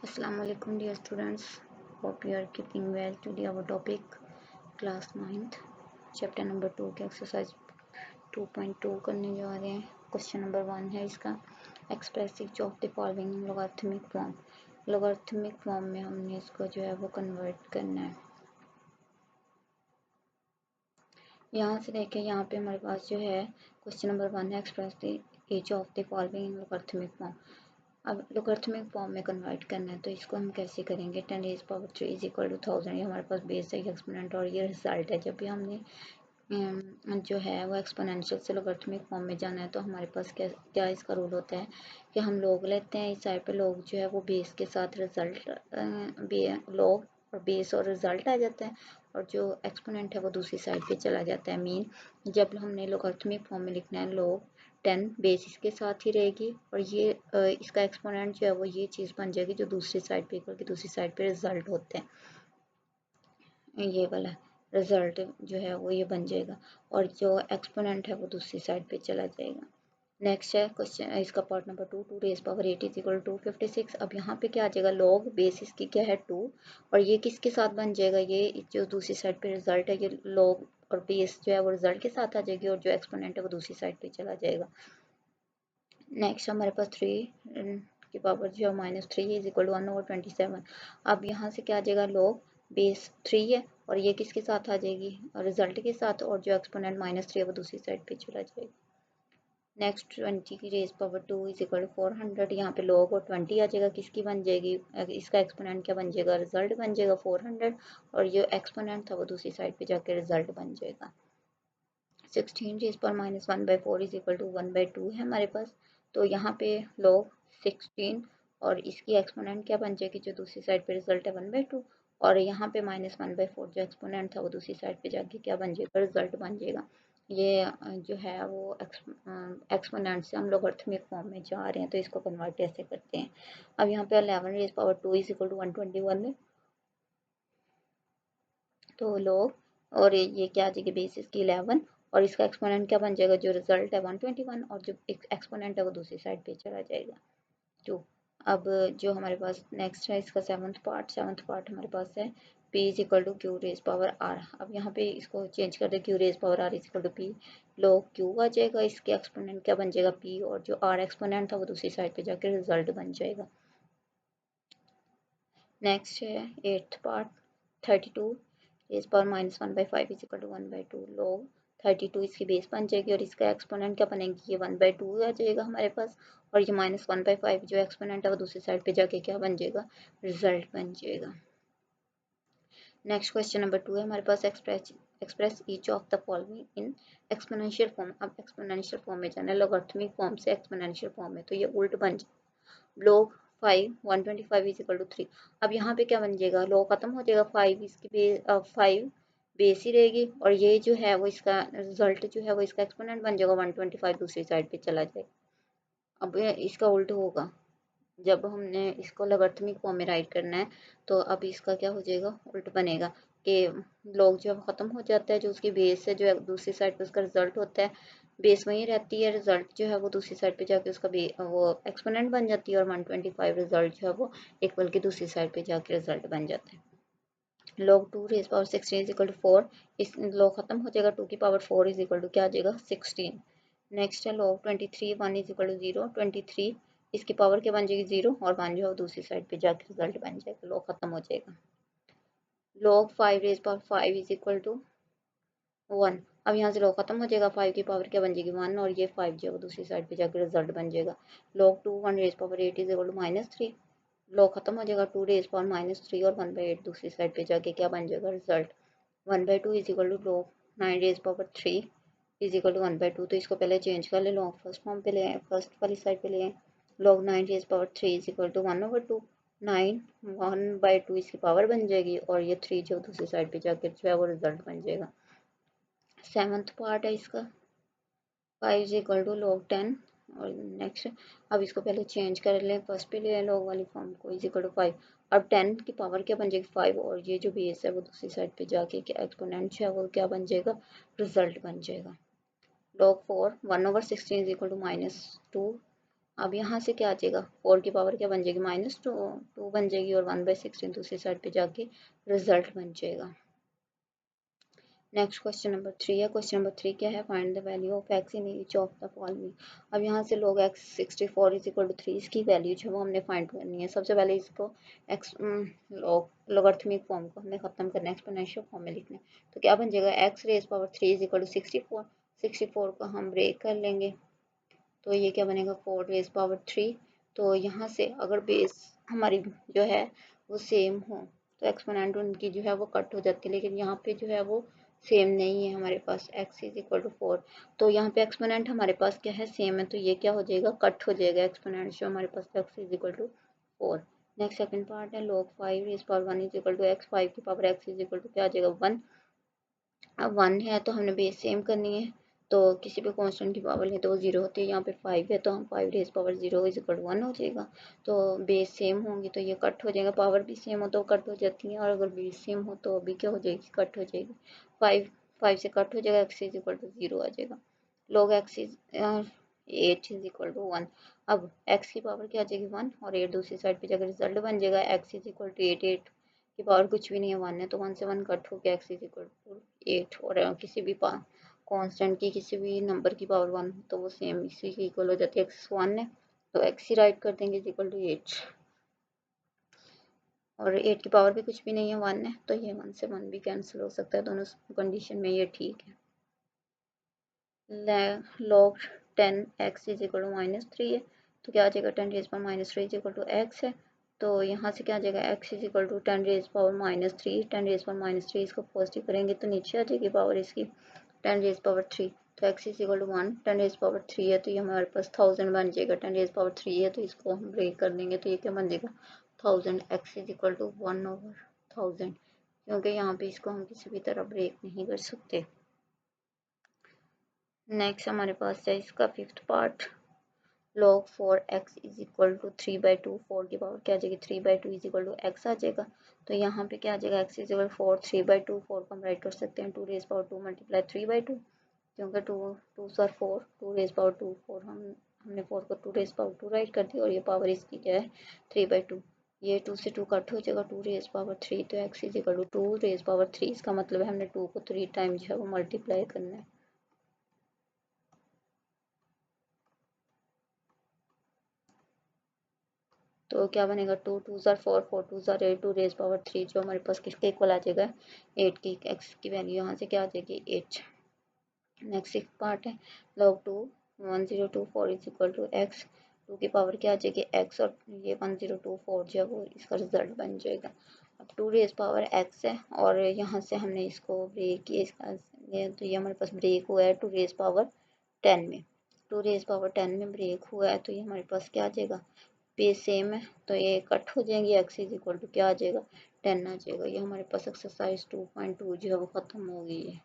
Assalamu alaikum dear students. Hope you are keeping well. Today our topic class 9th chapter number 2 के exercise 2.2 करने जा रहे हैं. Question number 1 है इसका express each of the following logarithmic form. Logarithmic form में हमने इसको जो है वो कन्वर्ट करना है. यहाँ से लेके यहाँ पे हमारे पास जो है क्वेश्चन नंबर 1 है express the each of the following logarithmic form. अब लोगरिथमिक फॉर्म में कन्वर्ट करना है तो इसको हम कैसे करेंगे. 10⁻³ इज इक्वल टू 1000. ये हमारे पास बेस है एक्सपोनेंट और ये रिजल्ट है. जब भी हमने जो है वो एक्सपोनेंशियल से लोगरिथमिक फॉर्म में जाना है तो हमारे पास क्या क्या इसका रूल होता है कि हम लोग लेते हैं. इस साइड पे लोग जो है वो बेस के साथ रिजल्ट लोग और बेस और रिजल्ट आ जाता है और जो एक्सपोनेंट है वो दूसरी साइड पे चला जाता है. मीन जब हमने लोगरिथमिक फॉर्म में लिखना है लोग 10 बेस इसके साथ ही रहेगी और ये इसका एक्सपोनेंट जो है वो ये चीज़ बन जाएगी जो दूसरी साइड पे इक्वल की दूसरी साइड पे रिजल्ट होते हैं. ये वाला रिजल्ट जो है वो ये बन जाएगा और जो एक्सपोनेंट है वो दूसरी साइड पे चला जाएगा. नेक्स्ट है क्वेश्चन इसका पार्ट नंबर 2 2 ⁻8 = 256. अब यहाँ पे क्या आ जाएगा लॉग बेस इसकी क्या है 2 और ये किसके साथ बन जाएगा ये जो दूसरी साइड पे रिजल्ट है ये लॉग और बेस जो है वो रिजल्ट के साथ आ जाएगी और जो एक्सपोनेंट है वो दूसरी साइड पे चला जाएगा. नेक्स्ट हमारे पास 3 की पावर जो है -3 इज इक्वल टू 1/27. अब यहाँ से क्या आ जाएगा लॉग बेस 3 है और ये किसके साथ आ जाएगी रिजल्ट के साथ और जो एक्सपोनेंट -3 है वो दूसरी साइड पे चला जाएगा. Next 20⁻² is equal to 400. यहाँ पे लॉग और 20 आ जाएगा किसकी बन जाएगी इसका एक्सपोनेंट क्या बन जाएगा रिजल्ट बन जाएगा 400 और जो एक्सपोनेंट था वो दूसरी साइड पे जाके रिजल्ट बन जाएगा. 16⁻1/4 इज इक्वल टू 1/2 है हमारे पास. तो यहाँ पे log 16 और इसकी एक्सपोनेंट क्या बन जाएगी जो दूसरी साइड पे रिजल्ट है 1/2 और यहाँ पे -1/4 जो एक्सपोनेंट था वो दूसरी साइड पे जाके क्या बन जाएगा रिजल्ट बन जाएगा. ये जो है वो एक्सपोनेंट से हम लोगरिथमिक फॉर्म में जा रहे हैं तो इसको कन्वर्ट ऐसे करते हैं. अब यहाँ पे 11⁻² इज इक्वल टू 121 है तो log और ये क्या आ जाएगी बेस इसकी 11 और इसका एक्सपोनेंट क्या बन जाएगा जो रिजल्ट है 121 और जो एक्सपोनेंट है वो दूसरी साइड पे चला जाएगा 2. अब जो हमारे पास नेक्स्ट है इसका सेवन्थ पार्ट हमारे पास है p is equal to q raise power r. अब यहाँ पे इसको चेंज कर दे q raise power r is equal to p log q आ जाएगा. इसके एक्सपोनेंट क्या बन जाएगा p और जो r एक्सपोनेंट था वो दूसरी साइड पे जाकर रिजल्ट बन जाएगा. नेक्स्ट है 8th part 32 raise power -1/5 is equal to 1/2 log 32 इसकी बेस बन जाएगी और इसका एक्सपोनेंट क्या बनेगी ये 1/2 आ जाएगा हमारे पास और ये -1/5 जो एक्सपोनेंट है वो दूसरी साइड पे जाके क्या बन जाएगा रिजल्ट बन जाएगा. नेक्स्ट क्वेश्चन नंबर 2 है हमारे पास express each of the following in exponential form. अब एक्सपोनेंशियल फॉर्म में जाना है लॉगरिथमिक फॉर्म से एक्सपोनेंशियल फॉर्म में तो ये उल्ट बन जाएगा log 5 125 इज इक्वल टू 3. अब यहाँ पे क्या बन जाएगा लॉग खत्म हो जाएगा 5 इसकी 5 बेस ही रहेगी और ये जो है वो इसका रिजल्ट जो है वो इसका एक्सपोनेंट बन जाएगा 125 दूसरी साइड पे चला जाएगा. अब इसका उल्ट होगा जब हमने इसको लॉगरिथमिक फॉर्म में राइट करना है तो अब इसका क्या हो जाएगा उल्ट बनेगा कि लॉग जो है ख़त्म हो जाता है जो उसकी बेस है जो है दूसरी साइड पे उसका रिजल्ट होता है बेस वहीं रहती है रिजल्ट जो है वो दूसरी साइड पे जाके उसका वो एक्सपोनेंट बन जाती है और 125 रिजल्ट जो है वो इक्वल की दूसरी साइड पे जाके रिजल्ट बन जाता है. log 2 raise power 16 is equal to 4. इस log खत्म हो जाएगा 2 की पावर 4 इज इक्वल टू क्या आ जाएगा 16. नेक्स्ट है log 23 1 इज इक्वल टू 0 23 इसकी पावर क्या बन जाएगी 0 और 1 जो है दूसरी साइड पे जाके रिजल्ट बन जाएगा log खत्म हो जाएगा. log 5 raise power 5 is equal to 1. अब यहाँ से log खत्म हो जाएगा 5 की पावर क्या बन जाएगी 1 और ये 5 जो है दूसरी साइड पे जाके रिजल्ट बन जाएगा. log 2 1 raise power 8 is equal to -3. log खत्म हो जाएगा 2 रेज पावर -3 और 1/8 दूसरी साइड पे जाके क्या बन जाएगा result 1/2 is equal to log 9 raise power 3 is equal to 1/2. तो इसको पहले चेंज कर ले log फर्स्ट फॉर्म पे ले आए फर्स्ट वाली साइड पे ले आए log 9 raise power 3 is equal to 1/2 9 1/2 इसकी पावर बन जाएगी और ये 3 जो दूसरी साइड पे जाके जो है वो रिजल्ट बन जाएगा. 7th पार्ट है इसका 5 इज इक्वल टू log 10 और नेक्स्ट अब इसको पहले चेंज कर लें फर्स्ट पे ले log वाली फॉर्म को इज इक्वल टू 5. अब 10 की पावर क्या बन जाएगी 5 और ये जो बेस है वो दूसरी साइड पे जाके क्या एक्सपोनेंट है वो क्या बन जाएगा रिजल्ट बन जाएगा. log 4 1/16 is equal to -2. अब यहाँ से क्या आ जाएगा, 4 की पावर क्या बन जाएगी -2 2 बन जाएगी और 1/16 दूसरी साइड पे जाके रिजल्ट बन जाएगा। नेक्स्ट क्वेश्चन नंबर 3 है। क्वेश्चन नंबर 3 क्या है, find the value of x in each of the following. अब यहाँ से लोग x 64 इज इक्वल टू 3 इसकी वैल्यू जो वो हमने फाइंड करनी है। सबसे पहले इसको x लॉगरिथमिक फॉर्म को हमने खत्म करना है, एक्सपोनेंशियल फॉर्म में लिखना है। तो क्या बन जाएगा, x raise power 3 is equal to 64 64 को हम ब्रेक कर लेंगे तो ये क्या बनेगा 4 रेज पावर 3। तो यहाँ से अगर बेस हमारी जो है वो सेम हो तो एक्सपोनेंट उनकी जो है वो कट हो जाती है, लेकिन यहाँ पे जो है वो सेम नहीं है हमारे पास x इज इक्वल टू 4। तो यहाँ पे एक्सपोनेंट हमारे पास क्या है, सेम है, तो ये क्या हो जाएगा, कट हो जाएगा एक्सपोनेंट जो हमारे पास x is equal to 4। Next second part है, log 5 raise power 1 is equal to x 5 की power x is equal to क्या आ जाएगा 1। अब 1 है तो हमने बेस सेम करनी है, तो किसी भी कांस्टेंट की पावर है तो वो 0 होती है। यहाँ पे 5 है तो हम 5 raise power 0 is equal to 1 हो जाएगा। तो बेस सेम होंगी तो ये कट हो जाएगा, पावर भी सेम हो तो कट हो जाती है, और अगर बेस सेम हो तो अभी क्या हो जाएगी, कट हो जाएगी। 5 से कट हो जाएगा, x इज इक्वल टू 0 आ जाएगा। log x is 8 is equal to 1। अब x की पावर क्या आ जाएगी 1 और 8 दूसरी साइड पे जाकर रिजल्ट बन जाएगा x इज इक्वल टू 8 8 की पावर कुछ भी नहीं है 1 है तो 1 से 1 कट हो गया, x इज इक्वल टू 8। और किसी भी कांस्टेंट की किसी भी नंबर की पावर 1 तो वो सेम इसी के इक्वल हो जाती है, x 1 है तो x ही राइट कर देंगे इज इक्वल टू 8। और 8 की पावर भी कुछ भी नहीं है 1 है तो ये 1 से 1 भी कैंसिल हो सकता है, दोनों कंडीशन में ये ठीक है। log 10 x is equal to -3 है तो क्या आ जाएगा 10 raise power -3 is equal to x है। तो यहाँ से क्या आ जाएगा x is equal to 10 raise power -3 10 raise power -3 इसको पॉजिटिव करेंगे तो नीचे आ जाएगी पावर इसकी 10 रेज पावर 3। तो x is equal to 1 10 raise power 3 है तो ये हमारे पास 1000 बन जाएगा। 10 रेज पावर 3 है तो इसको हम ब्रेक कर देंगे तो ये क्या बन जाएगा 1000। x इज इक्वल टू 1/1000 क्योंकि यहाँ पे इसको हम किसी भी तरह ब्रेक नहीं कर सकते। नेक्स्ट हमारे पास है इसका 5th part, log 4x is equal to 3/2 4 की पावर क्या आ जाएगी 3/2 इज इक्वल टू x आ जाएगा। तो यहाँ पे क्या आ जाएगा x इज इक्वल 4 3/2 4 को हम राइट कर सकते हैं 2 रेज पावर 2 मल्टीप्लाई 3/2 क्योंकि 2 2 सर 4 2 रेज पावर 2 4 हमने 4 को 2 रेज पावर 2 राइट कर दिया और ये पावर इसकी क्या है 3/2। ये 2 से 2 कट हो जाएगा 2 रेज पावर 3 तो x is equal to 2 raise power 3। इसका मतलब है हमने 2 को 3 टाइम जो है वो मल्टीप्लाई करना है। तो क्या बनेगा 2 2 ज़ार 4 4 2 ज़ार 8 2 रेज पावर 3 जो हमारे पास किसके इक्वल आ जाएगा 8 की। x की वैल्यू यहाँ से क्या आ जाएगी 8। नेक्स्ट एक पार्ट है log 2 1024 is equal to x 2 की पावर क्या आ जाएगी x और ये 1024 जो है वो इसका रिजल्ट बन जाएगा। अब 2 रेज पावर x है और यहाँ से हमने इसको ब्रेक किया इसका तो ये हमारे पास ब्रेक हुआ है 2 रेज पावर 10 में। 2 रेज पावर 10 में ब्रेक हुआ है तो ये हमारे पास क्या आ जाएगा बेस सेम है तो ये कट हो जाएंगे x इज इक्वल टू क्या आ जाएगा 10 आ जाएगा। ये हमारे पास एक्सरसाइज 2.2 जो है वो खत्म हो गई है।